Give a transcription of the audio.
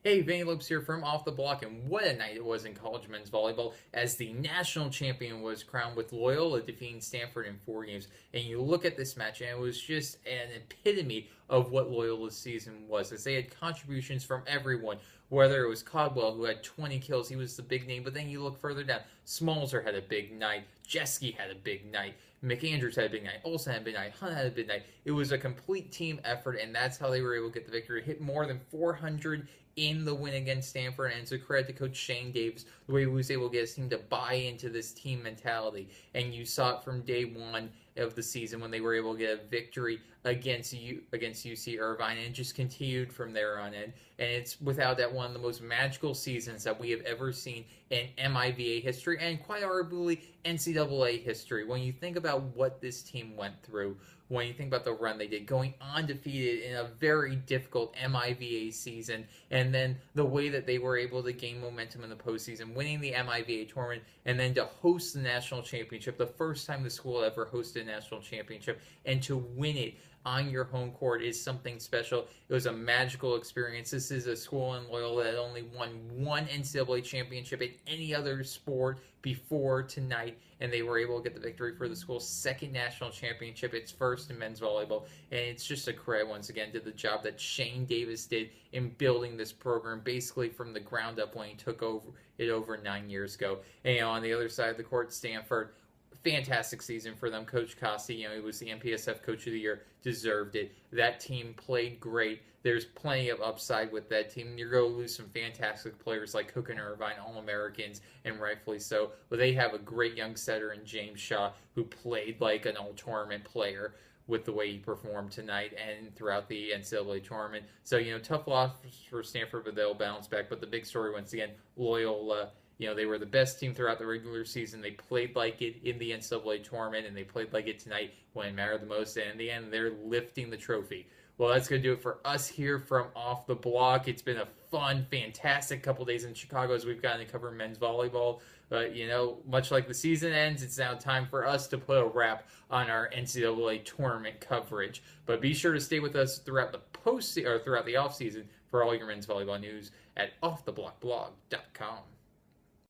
Hey, Vanny Lopes here from Off the Block, and what a night it was in college men's volleyball as the national champion was crowned with Loyola defeating Stanford in 4 games. And you look at this match, and it was just an epitome of what Loyola's season was, as they had contributions from everyone. Whether it was Caldwell, who had 20 kills, he was the big name, but then you look further down, Smalzer had a big night, Jeske had a big night, McAndrews had a big night, Olsen had a big night, Hunt had a big night. It was a complete team effort, and that's how they were able to get the victory. Hit more than 400 in the win against Stanford, and it's a credit to Coach Shane Davis, the way he was able to get his team to buy into this team mentality. And you saw it from day one of the season when they were able to get a victory against UC Irvine, and it just continued from there on in. And it's without that one of the most magical seasons that we have ever seen in MIVA history, and quite arguably NCAA history. When you think about what this team went through, when you think about the run they did, going undefeated in a very difficult MIVA season, and then the way that they were able to gain momentum in the postseason, winning the MIVA tournament, and then to host the national championship, the first time the school ever hosted a national championship, and to win it on your home court is something special. It was a magical experience. This is a school in Loyola that only won one NCAA championship in any other sport before tonight, and they were able to get the victory for the school's second national championship, its first in men's volleyball. And it's just a credit once again to the job that Shane Davis did in building this program basically from the ground up when he took over 9 years ago. And on the other side of the court, Stanford, fantastic season for them. Coach Costi, he was the MPSF Coach of the Year, deserved it. That team played great. There's plenty of upside with that team. You're going to lose some fantastic players like Cook and Irvine, All-Americans, and rightfully so. But they have a great young setter in James Shaw who played like an all-tournament player with the way he performed tonight and throughout the NCAA tournament. So, tough loss for Stanford, but they'll bounce back. But the big story, once again, Loyola. They were the best team throughout the regular season. They played like it in the NCAA tournament, and they played like it tonight when it mattered the most. And in the end, they're lifting the trophy. Well, that's going to do it for us here from Off the Block. It's been a fun, fantastic couple days in Chicago as we've gotten to cover men's volleyball. But, much like the season ends, it's now time for us to put a wrap on our NCAA tournament coverage. But be sure to stay with us throughout the throughout the off season for all your men's volleyball news at offtheblockblog.com.